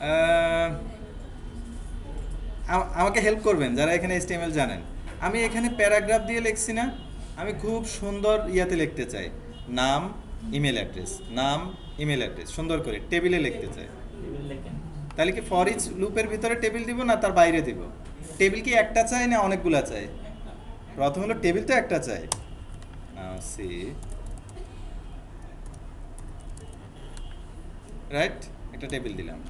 আহ, আমাকে হেল্প করবেন যারা এখানে HTML জানেন। আমি এখানে প্যারাগ্রাফ দিয়ে লিখছি না, আমি খুব সুন্দর ইয়াতে লিখতে চাই। নাম, ইমেল অ্যাড্রেস, নাম, ইমেল অ্যাড্রেস সুন্দর করে টেবিলে লিখতে চাই। টেবিল লেখেন। তাহলে কি ফর ইচ লুপের ভিতরে টেবিল দিব না তার বাইরে দিব? টেবিল কি একটা চাই না অনেকগুলা চাই? একটা। প্রথম হলো টেবিল তো একটা চাই। সি রাইট, একটা টেবিল দিলাম।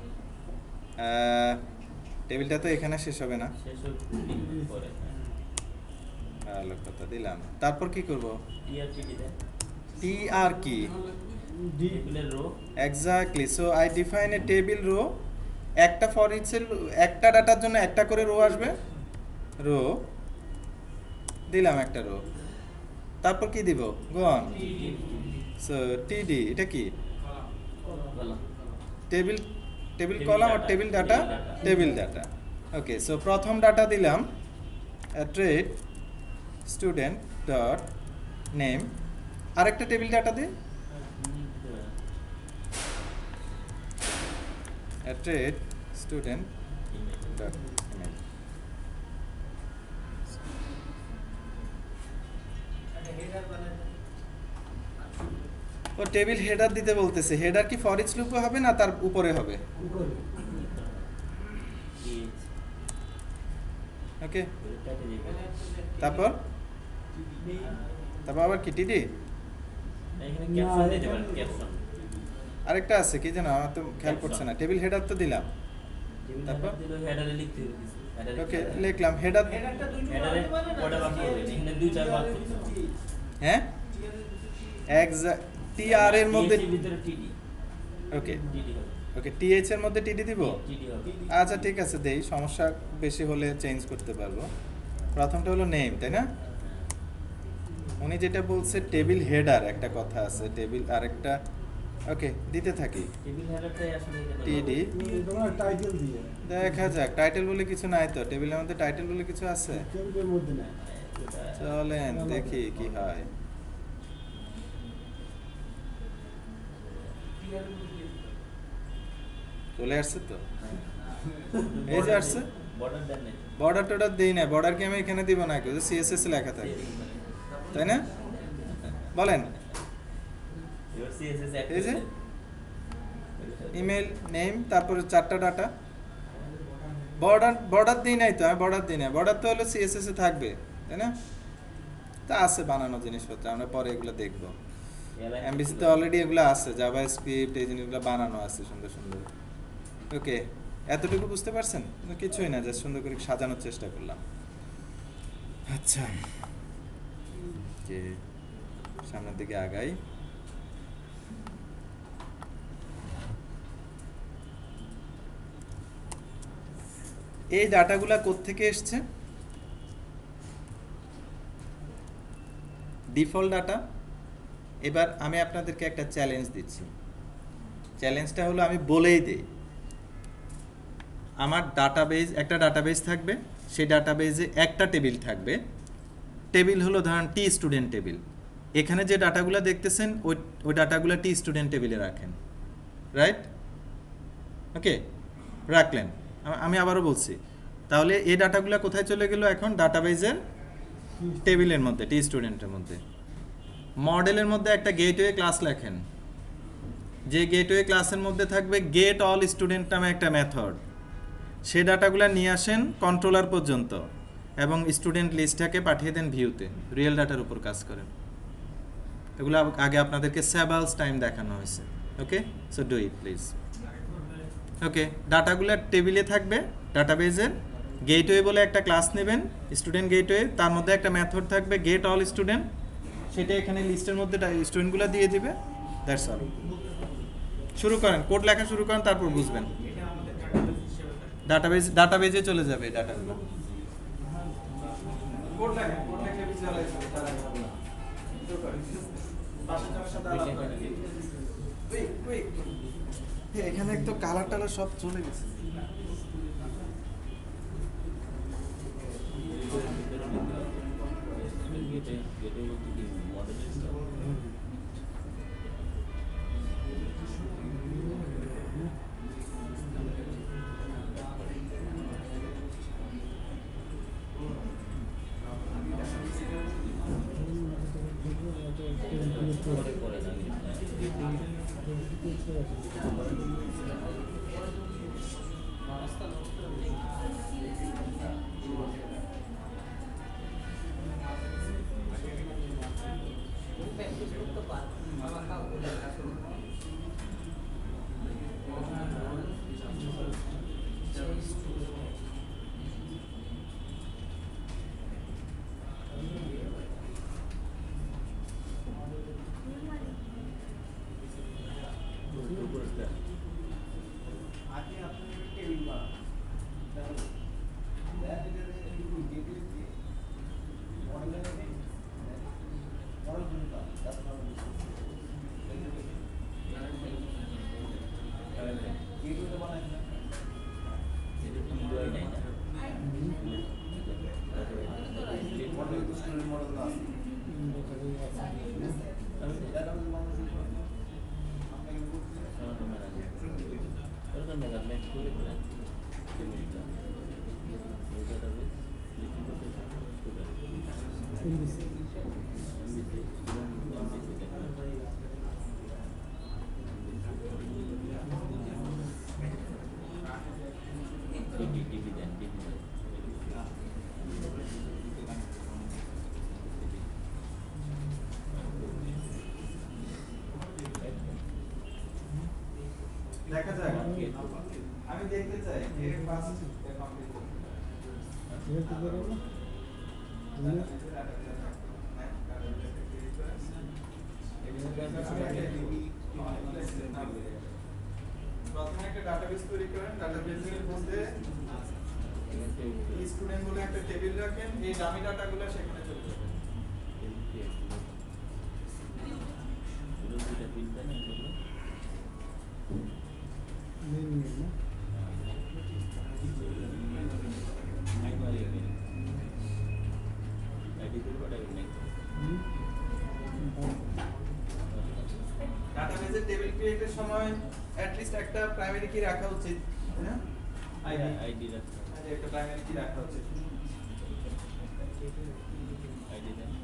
টেবিলটা তো এখানে শেষ হবে না। শেষ পরে ভালো কথা দিলাম, তারপর কি করব? টিআরটিডি দেন। টি আর কি? টেবিলের row. Exactly, so I define a table row. একটা ফর ইচের একটা ডাটার জন্য একটা করে রো আসবে, রো দিলাম একটা রো। তারপর কি দিব? Go on. সো টিডি এটা কি? Column. Table, table Table column আর data, table data, table data. Table data. Okay, so প্রথম ডাটা দিলাম ট্রেড স্টুডেন্ট ডট নেম। আরেকটা টেবিল ডাটা দিই ট্রেড স্টুডেন্ট ডট ইমেল। ও টেবিল হেডার দিতে বলতেছে, হেডার কি ফর ইচ লুপে হবে না তার উপরে হবে? ওকে, তারপর তারপর আবার কি টিডি? এখানে ক্যাপশন দিতে পারেন, ক্যাপশন। আরেকটা আছে কি যেন, আমার তো খেয়াল পড়ছে না। টেবিল হেডার তো দিলাম, তারপর? হেডারে লিখতে হবে কিছু। হেডারে ওকে লিখলাম হেডার। হেডারে কয়টা বাক্য হবে? এখানে 2-4 বাক্য করতে হবে। হ্যাঁ, টি আর এর মধ্যে TH এর ভিতরে টিডি। ওকে, টিডি হবে। ওকে টিএইচ এর মধ্যে টিডি দিব। টিডি হবে। আচ্ছা ঠিক আছে, দেই, সমস্যা বেশি হলে চেঞ্জ করতে পারবো। প্রথমটা হলো নেম, তাই না? উনি যেটা বলছে টেবিল হেডার, একটা কথা আছে টেবিল, আরেকটা ওকে দিতে থাকি টেবিল হেডারটাই আসলে এখানে টিডি। তোমার টাইটেল দিয়ে দেখা যাক, টাইটেল বলে কিছু নাই তো টেবিলের মধ্যে, টাইটেল বলে কিছু আছে? টেবিলের মধ্যে না। চলেন দেখি কি হয়। চলে আসছে তো, এই যে আসছে। বর্ডার দেন নাই। বর্ডার টর্ডার দিই না, বর্ডার কি আমি এখানে দিব না, কেউ সিএসএস লেখা থাকবে, তাই না? বলেন। এবার সিএসএস অ্যাড এই যে করে ইমেল নেম, তারপরে চারটা ডাটা। বর্ডার বর্ডার দিই নাই তো, আমি বর্ডার দিই না, বর্ডার তো হলো সিএসএস এ থাকবে, তাই না? তা আছে বানানো জিনিসপত্র, আমরা পরে এগুলো দেখবো। এমবিসিতে অলরেডি এগুলো আছে, জাভা স্ক্রিপ্ট এই জিনিসগুলো বানানো আছে সুন্দর সুন্দর। ওকে, এতটুকু বুঝতে পারছেন? কিছুই না, জাস্ট সুন্দর করে সাজানোর চেষ্টা করলাম। আচ্ছা, যে সামনের দিকে আগাই। এই ডাটাগুলা কোত্থেকে এসছে? Default data. এবার আমি আপনাদেরকে একটা চ্যালেঞ্জ দিচ্ছি। চ্যালেঞ্জটা হলো, আমি বলেই দিই, আমার ডাটাবেজ, একটা ডাটাবেজ থাকবে, সেই ডাটাবেজে একটা টেবিল থাকবে। টেবিল হলো ধরেন টি স্টুডেন্ট টেবিল। এখানে যে ডাটাগুলো দেখতেছেন ওই ওই ডাটাগুলো টি স্টুডেন্ট টেবিলে রাখেন, রাইট? ওকে, রাখলেন। আমি আবারও বলছি, তাহলে এই ডাটাগুলো কোথায় চলে গেল এখন? ডাটাবেজের টেবিলের মধ্যে, টি স্টুডেন্টের মধ্যে। মডেলের মধ্যে একটা গেটওয়ে ক্লাস লেখেন, যে গেটওয়ে ক্লাসের মধ্যে থাকবে গেট অল স্টুডেন্ট নামে একটা মেথড। সে ডাটাগুলো নিয়ে আসেন কন্ট্রোলার পর্যন্ত এবং স্টুডেন্ট লিস্টটাকে পাঠিয়ে দেন ভিউতে, রিয়েল ডাটার উপর কাজ করেন। এগুলো আগে আপনাদেরকে সেভালস টাইম দেখানো হয়েছে। ওকে, সো ডু ইট প্লিজ। ওকে, ডাটাগুলো টেবিলে থাকবে, ডাটাবেজের গেটওয়ে বলে একটা ক্লাস নেবেন, স্টুডেন্ট গেটওয়ে, তার মধ্যে একটা মেথড থাকবে গেট অল স্টুডেন্ট, সেটা এখানে লিস্টের মধ্যে স্টুডেন্টগুলো দিয়ে দিবে। That's all. শুরু করেন, কোড লেখা শুরু করেন, তারপর বুঝবেন। ডাটাবেজে চলে যাবে এই ডাটাগুলো। কোড লেখেন, কোড লেখলে ভিজুয়ালাইজ হবে, তার আগে হবে না। শুরু করেন। বাসার জনের সাথে আলাপ করেন। কুইক। এখানে তো কালার টালার সব চলে গেছে। জায়গা ম্যাচ করে করে টেবিলটা এই ডাটাবেস লিখে করতে স্টুডেন্ট এমবিসি এমবিসি ডিবি দেন দেখা যাক আমি দেখতে চাই যে ফার্স্ট কমপ্লিট এটা কি করে না প্রথমে একটা ডাটাবেস তৈরি করেন ডাটাবেসের মধ্যে স্টুডেন্ট বলে একটা টেবিল রাখেন এই দামি ডাটাগুলো সেখানে চলে যাবে মেন না ডাটাবেসের টেবিল ক্রিয়েটের সময় অ্যাট লিস্ট একটা প্রাইমারি কি রাখা উচিত হ্যাঁ আইডি রাখতে একটা প্রাইমারি কি রাখা উচিত আইডি দেন